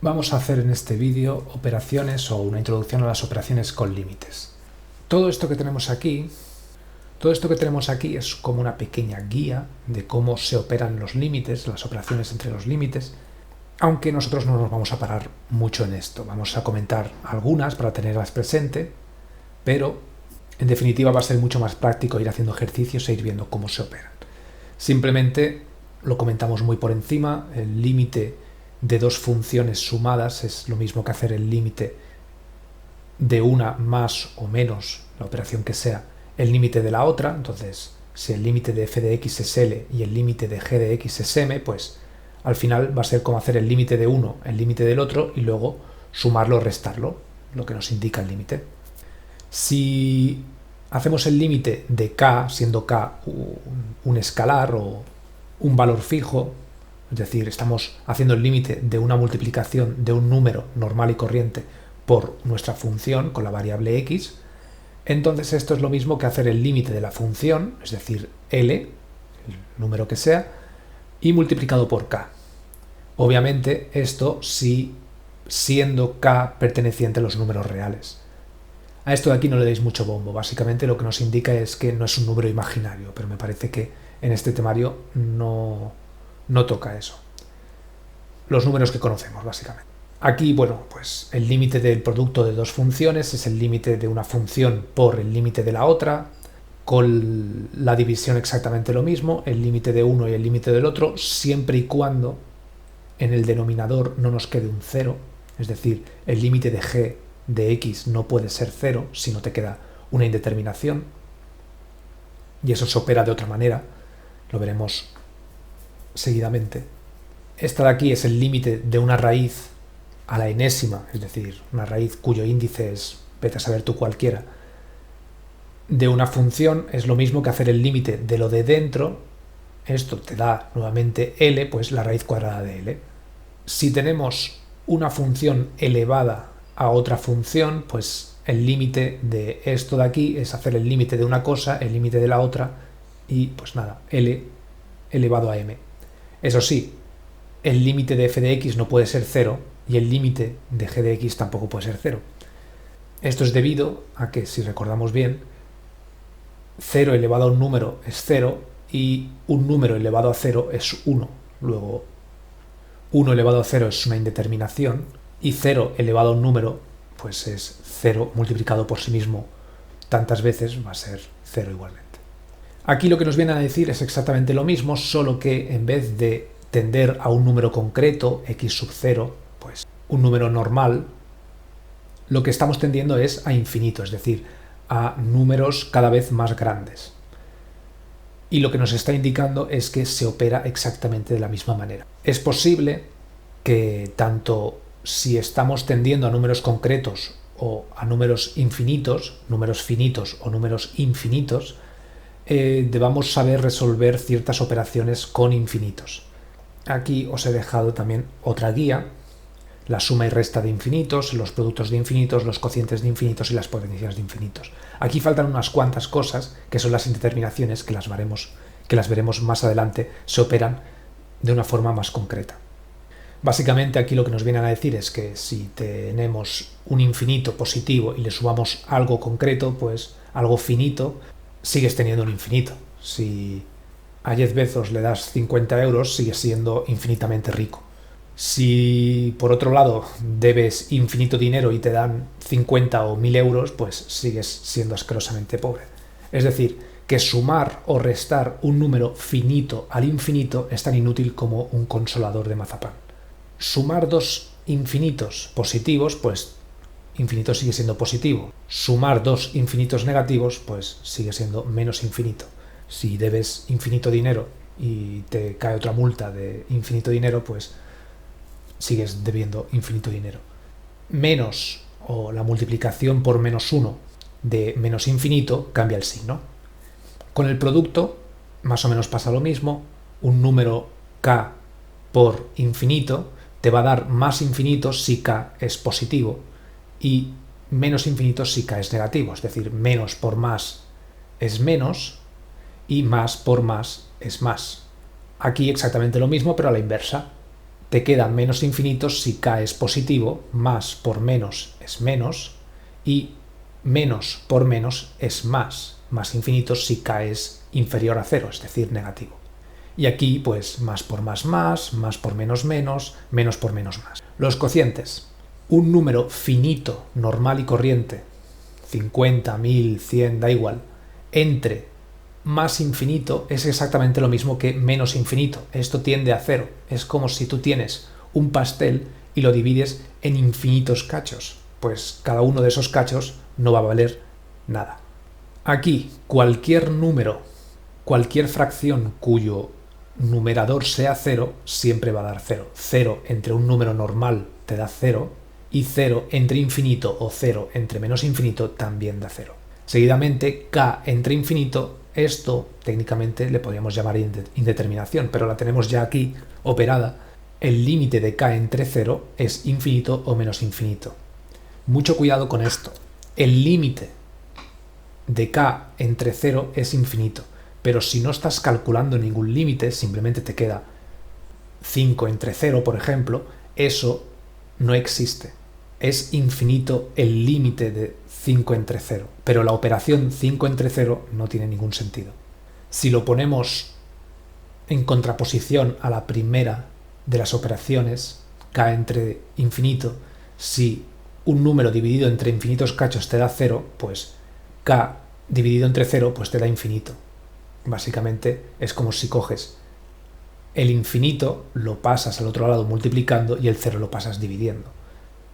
Vamos a hacer en este vídeo operaciones o una introducción a las operaciones con límites. Todo esto que tenemos aquí es como una pequeña guía de cómo se operan los límites, las operaciones entre los límites, aunque nosotros no nos vamos a parar mucho en esto. Vamos a comentar algunas para tenerlas presente, pero en definitiva va a ser mucho más práctico ir haciendo ejercicios e ir viendo cómo se operan. Simplemente lo comentamos muy por encima. El límite de dos funciones sumadas es lo mismo que hacer el límite de una más o menos, la operación que sea, el límite de la otra. Entonces, si el límite de f de x es L y el límite de g de x es M, pues al final va a ser como hacer el límite de uno, el límite del otro, y luego sumarlo o restarlo, lo que nos indica el límite. Si hacemos el límite de k, siendo k un escalar o un valor fijo, es decir, estamos haciendo el límite de una multiplicación de un número normal y corriente por nuestra función con la variable x, entonces esto es lo mismo que hacer el límite de la función, es decir, L, el número que sea, y multiplicado por k. Obviamente esto sí siendo k perteneciente a los números reales. A esto de aquí no le deis mucho bombo, básicamente lo que nos indica es que no es un número imaginario, pero me parece que en este temario no toca eso. Los números que conocemos, básicamente. Aquí, bueno, pues el límite del producto de dos funciones es el límite de una función por el límite de la otra, con la división exactamente lo mismo, el límite de uno y el límite del otro, siempre y cuando en el denominador no nos quede un cero, es decir, el límite de g de x no puede ser cero si no te queda una indeterminación, y eso se opera de otra manera, lo veremos seguidamente. Esta de aquí es el límite de una raíz a la enésima, es decir, una raíz cuyo índice es, vete a saber tú cualquiera, de una función. Es lo mismo que hacer el límite de lo de dentro. Esto te da nuevamente L, pues la raíz cuadrada de L. Si tenemos una función elevada a otra función, pues el límite de esto de aquí es hacer el límite de una cosa, el límite de la otra, y pues nada, L elevado a M. Eso sí, el límite de f de x no puede ser 0 y el límite de g de x tampoco puede ser 0. Esto es debido a que, si recordamos bien, 0 elevado a un número es 0 y un número elevado a 0 es 1. Luego, 1 elevado a 0 es una indeterminación y 0 elevado a un número pues es 0 multiplicado por sí mismo tantas veces, va a ser 0 igualmente. Aquí lo que nos viene a decir es exactamente lo mismo, solo que en vez de tender a un número concreto, x sub 0, pues un número normal, lo que estamos tendiendo es a infinito, es decir, a números cada vez más grandes. Y lo que nos está indicando es que se opera exactamente de la misma manera. Es posible que tanto si estamos tendiendo a números concretos o a números infinitos, números finitos o números infinitos, debamos saber resolver ciertas operaciones con infinitos. Aquí os he dejado también otra guía, la suma y resta de infinitos, los productos de infinitos, los cocientes de infinitos y las potencias de infinitos. Aquí faltan unas cuantas cosas, que son las indeterminaciones, que las veremos más adelante, se operan de una forma más concreta. Básicamente aquí lo que nos vienen a decir es que si tenemos un infinito positivo y le sumamos algo concreto, pues algo finito, sigues teniendo un infinito. Si a Jeff Bezos le das 50 euros, sigues siendo infinitamente rico. Si por otro lado debes infinito dinero y te dan 50 o 1000 euros, pues sigues siendo asquerosamente pobre. Es decir, que sumar o restar un número finito al infinito es tan inútil como un consolador de mazapán. Sumar dos infinitos positivos, pues infinito sigue siendo positivo. Sumar dos infinitos negativos, pues sigue siendo menos infinito. Si debes infinito dinero y te cae otra multa de infinito dinero, pues sigues debiendo infinito dinero. Menos o la multiplicación por menos 1 de menos infinito cambia el signo. Con el producto más o menos pasa lo mismo. Un número k por infinito te va a dar más infinito si k es positivo y menos infinito si k es negativo. Es decir, menos por más es menos y más por más es más. Aquí exactamente lo mismo, pero a la inversa. te queda menos infinito si k es positivo, más por menos es menos, y menos por menos es más infinito si k es inferior a 0, es decir, negativo. Y aquí, pues, más por más, más por menos, menos por menos, más. Los cocientes. Un número finito, normal y corriente, 50, 1000, 100, da igual, entre más infinito es exactamente lo mismo que menos infinito. Esto tiende a 0. Es como si tú tienes un pastel y lo divides en infinitos cachos. Pues cada uno de esos cachos no va a valer nada. Aquí, cualquier número, cualquier fracción cuyo numerador sea 0, siempre va a dar 0. 0 entre un número normal te da 0, y 0 entre infinito o 0 entre menos infinito también da 0. Seguidamente, k entre infinito, esto técnicamente le podríamos llamar indeterminación, pero la tenemos ya aquí operada. El límite de k entre 0 es infinito o menos infinito. Mucho cuidado con esto. El límite de k entre 0 es infinito, pero si no estás calculando ningún límite, simplemente te queda 5 entre 0, por ejemplo, eso no existe. Es infinito el límite de 5 entre 0, pero la operación 5 entre 0 no tiene ningún sentido. Si lo ponemos en contraposición a la primera de las operaciones, k entre infinito, si un número dividido entre infinitos cachos te da 0, pues k dividido entre 0 pues te da infinito. Básicamente es como si coges el infinito, lo pasas al otro lado multiplicando y el 0 lo pasas dividiendo.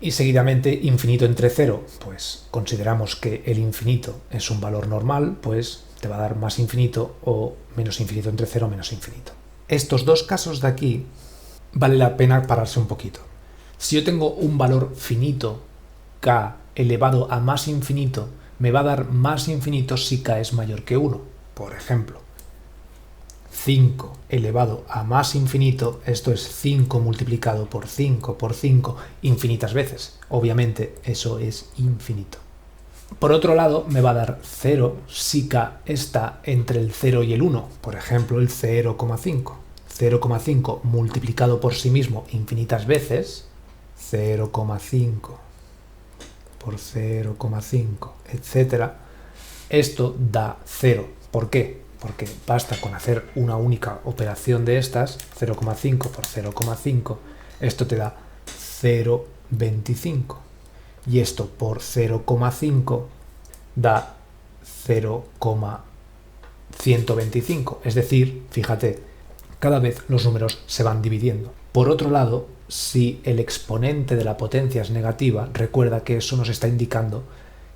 Y seguidamente infinito entre 0, pues consideramos que el infinito es un valor normal, pues te va a dar más infinito, o menos infinito entre 0 menos infinito. Estos dos casos de aquí vale la pena pararse un poquito. Si yo tengo un valor finito, k elevado a más infinito, me va a dar más infinito si k es mayor que 1. Por ejemplo, 5 elevado a más infinito, esto es 5 multiplicado por 5 infinitas veces. Obviamente eso es infinito. Por otro lado, me va a dar 0 si k está entre el 0 y el 1. Por ejemplo, el 0,5. 0,5 multiplicado por sí mismo infinitas veces, 0,5 por 0,5, etc. Esto da 0. ¿Por qué? Porque basta con hacer una única operación de estas, 0,5 por 0,5, esto te da 0,25. Y esto por 0,5 da 0,125. Es decir, fíjate, cada vez los números se van dividiendo. Por otro lado, si el exponente de la potencia es negativa, recuerda que eso nos está indicando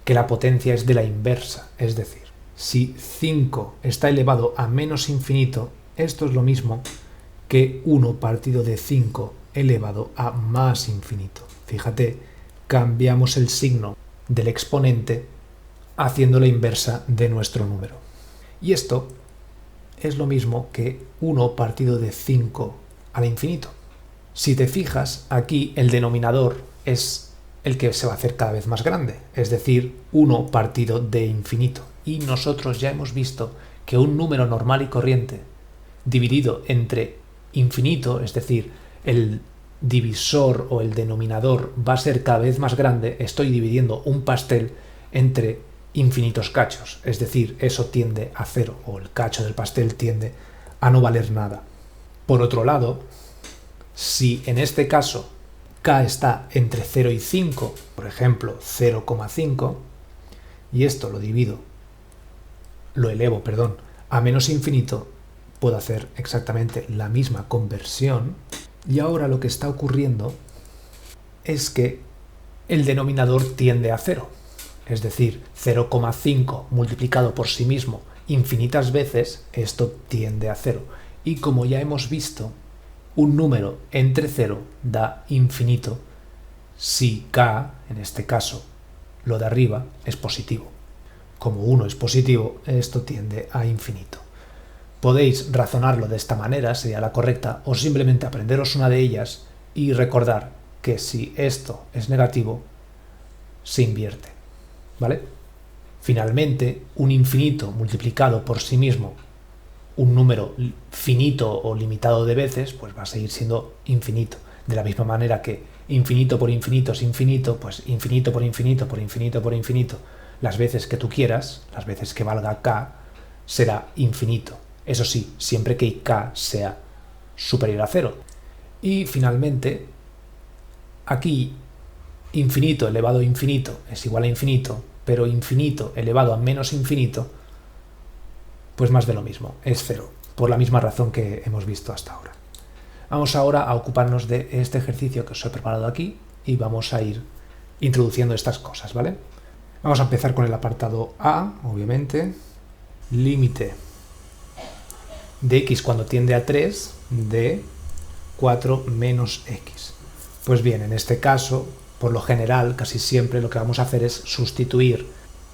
que la potencia es de la inversa, es decir, si 5 está elevado a menos infinito, esto es lo mismo que 1 partido de 5 elevado a más infinito. Fíjate, cambiamos el signo del exponente haciendo la inversa de nuestro número. Y esto es lo mismo que 1 partido de 5 al infinito. Si te fijas, aquí el denominador es el que se va a hacer cada vez más grande, es decir, 1 partido de infinito. Y nosotros ya hemos visto que un número normal y corriente dividido entre infinito, es decir, el divisor o el denominador va a ser cada vez más grande, estoy dividiendo un pastel entre infinitos cachos, es decir, eso tiende a 0, o el cacho del pastel tiende a no valer nada. Por otro lado, si en este caso k está entre 0 y 5, por ejemplo 0,5, y esto lo elevo a menos infinito, puedo hacer exactamente la misma conversión, y ahora lo que está ocurriendo es que el denominador tiende a 0, es decir, 0,5 multiplicado por sí mismo infinitas veces, esto tiende a 0. Y como ya hemos visto, un número entre 0 da infinito si k, en este caso lo de arriba, es positivo. Como 1 es positivo, esto tiende a infinito. Podéis razonarlo de esta manera, sería la correcta, o simplemente aprenderos una de ellas y recordar que si esto es negativo, se invierte, ¿vale? Finalmente, un infinito multiplicado por sí mismo, un número finito o limitado de veces, pues va a seguir siendo infinito. De la misma manera que infinito por infinito es infinito, pues infinito por infinito por infinito por infinito, las veces que tú quieras, las veces que valga k, será infinito. Eso sí, siempre que k sea superior a 0. Y finalmente, aquí infinito elevado a infinito es igual a infinito, pero infinito elevado a menos infinito, pues más de lo mismo, es 0, por la misma razón que hemos visto hasta ahora. Vamos ahora a ocuparnos de este ejercicio que os he preparado aquí y vamos a ir introduciendo estas cosas, ¿vale? Vamos a empezar con el apartado A, obviamente. Límite de x cuando tiende a 3 de 4 menos x. Pues bien, en este caso, por lo general, casi siempre lo que vamos a hacer es sustituir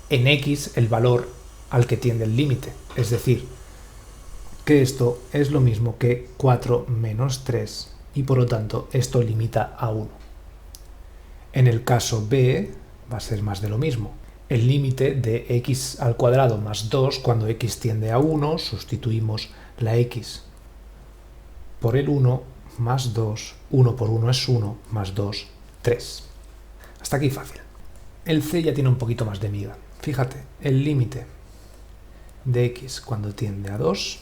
en x el valor al que tiende el límite. Es decir, que esto es lo mismo que 4 menos 3 y por lo tanto esto limita a 1. En el caso B va a ser más de lo mismo. El límite de x al cuadrado más 2 cuando x tiende a 1, sustituimos la x por el 1 más 2, 1 por 1 es 1, más 2, 3. Hasta aquí fácil. El C ya tiene un poquito más de miga. Fíjate, el límite de x cuando tiende a 2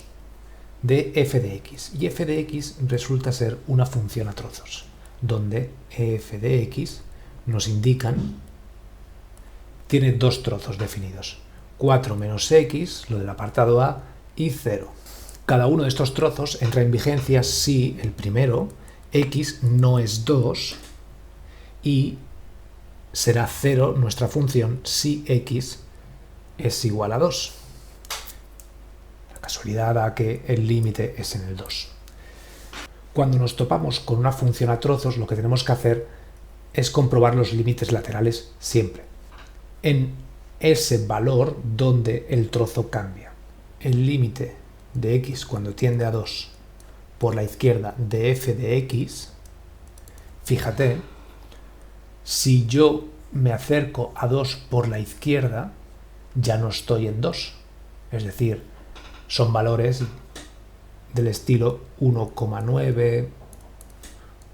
de f de x. Y f de x resulta ser una función a trozos, donde f de x nos indican, tiene dos trozos definidos, 4 menos x, lo del apartado A, y 0. Cada uno de estos trozos entra en vigencia si el primero, x, no es 2 y será 0 nuestra función si x es igual a 2. La casualidad da que el límite es en el 2. Cuando nos topamos con una función a trozos, lo que tenemos que hacer es comprobar los límites laterales siempre, en ese valor donde el trozo cambia. El límite de x cuando tiende a 2 por la izquierda de f de x, fíjate, si yo me acerco a 2 por la izquierda, ya no estoy en 2. Es decir, son valores del estilo 1,9,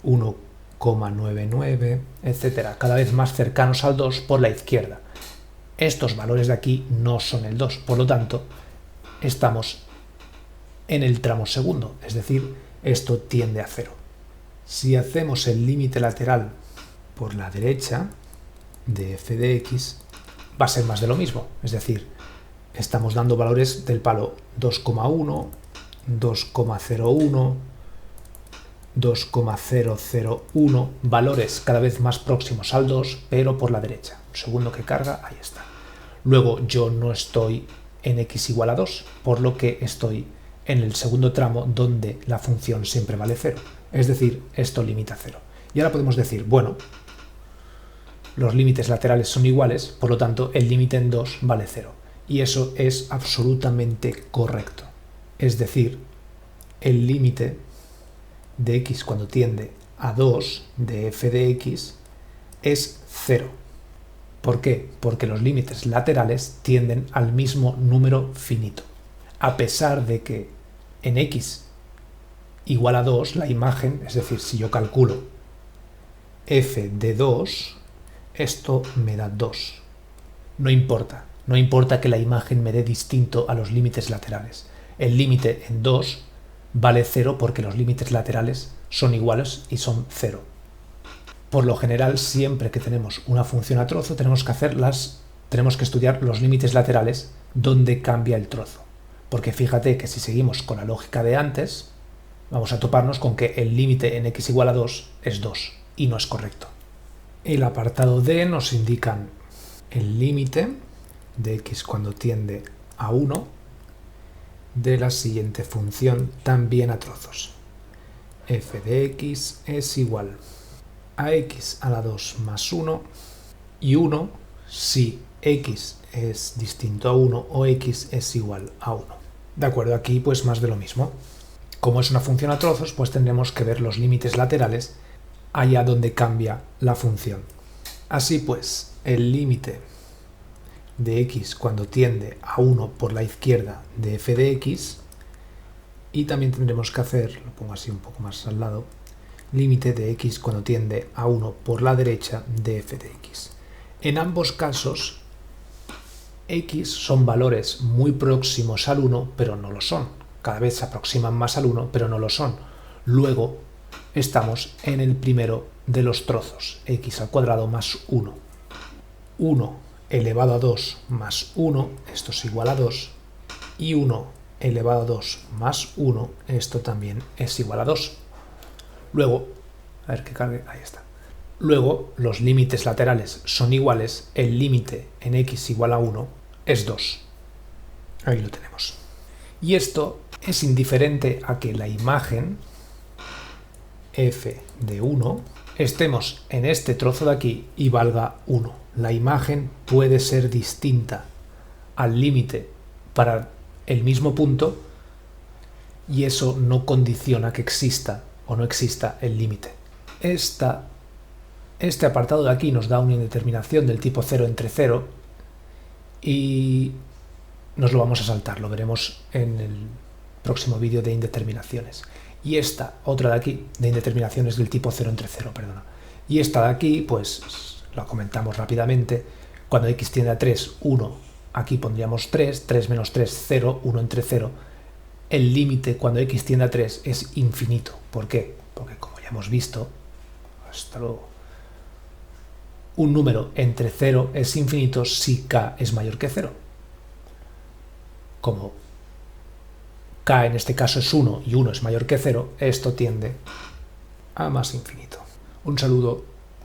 1,99, etc. Cada vez más cercanos al 2 por la izquierda. Estos valores de aquí no son el 2, por lo tanto, estamos en el tramo segundo, es decir, esto tiende a 0. Si hacemos el límite lateral por la derecha de f de x, va a ser más de lo mismo, es decir, estamos dando valores del palo 2,1, 2,01, 2,001, valores cada vez más próximos al 2, pero por la derecha. Un segundo que carga, ahí está. Luego yo no estoy en x igual a 2, por lo que estoy en el segundo tramo donde la función siempre vale 0. Es decir, esto limita a 0. Y ahora podemos decir, bueno, los límites laterales son iguales, por lo tanto el límite en 2 vale 0. Y eso es absolutamente correcto. Es decir, el límite de x cuando tiende a 2 de f de x es 0. ¿Por qué? Porque los límites laterales tienden al mismo número finito. A pesar de que en x igual a 2, la imagen, es decir, si yo calculo f de 2, esto me da 2. No importa que la imagen me dé distinto a los límites laterales. El límite en 2 vale 0 porque los límites laterales son iguales y son 0. Por lo general, siempre que tenemos una función a trozo, tenemos que estudiar los límites laterales donde cambia el trozo. Porque fíjate que si seguimos con la lógica de antes, vamos a toparnos con que el límite en x igual a 2 es 2, y no es correcto. El apartado D nos indican el límite de x cuando tiende a 1 de la siguiente función también a trozos. F de x es igual a x a la 2 más 1 y 1 si x es distinto a 1 o x es igual a 1. De acuerdo, aquí pues más de lo mismo. Como es una función a trozos, pues tendremos que ver los límites laterales allá donde cambia la función. Así pues, el límite de x cuando tiende a 1 por la izquierda de f de x, y también tendremos que hacer, lo pongo así un poco más al lado, límite de x cuando tiende a 1 por la derecha de f de x. En ambos casos, x son valores muy próximos al 1, pero no lo son. Cada vez se aproximan más al 1, pero no lo son. Luego estamos en el primero de los trozos, x al cuadrado más 1. 1 elevado a 2 más 1, esto es igual a 2, y 1 elevado a 2 más 1, esto también es igual a 2. Luego, a ver que cargue, ahí está. Luego, los límites laterales son iguales, el límite en x igual a 1 es 2. Ahí lo tenemos. Y esto es indiferente a que la imagen f de 1 estemos en este trozo de aquí y valga 1. La imagen puede ser distinta al límite para el mismo punto y eso no condiciona que exista o no exista el límite. Este apartado de aquí nos da una indeterminación del tipo 0 entre 0 y nos lo vamos a saltar, lo veremos en el próximo vídeo de indeterminaciones. Y esta otra de aquí, de indeterminaciones del tipo 0 entre 0, perdona. Y esta de aquí, pues la comentamos rápidamente. Cuando x tiende a 3, 1, aquí pondríamos 3, 3 menos 3, 0, 1 entre 0. El límite cuando x tiende a 3 es infinito. ¿Por qué? Porque como ya hemos visto, hasta luego, un número entre 0 es infinito si k es mayor que 0. Como k en este caso es 1 y 1 es mayor que 0, esto tiende a más infinito. Un saludo.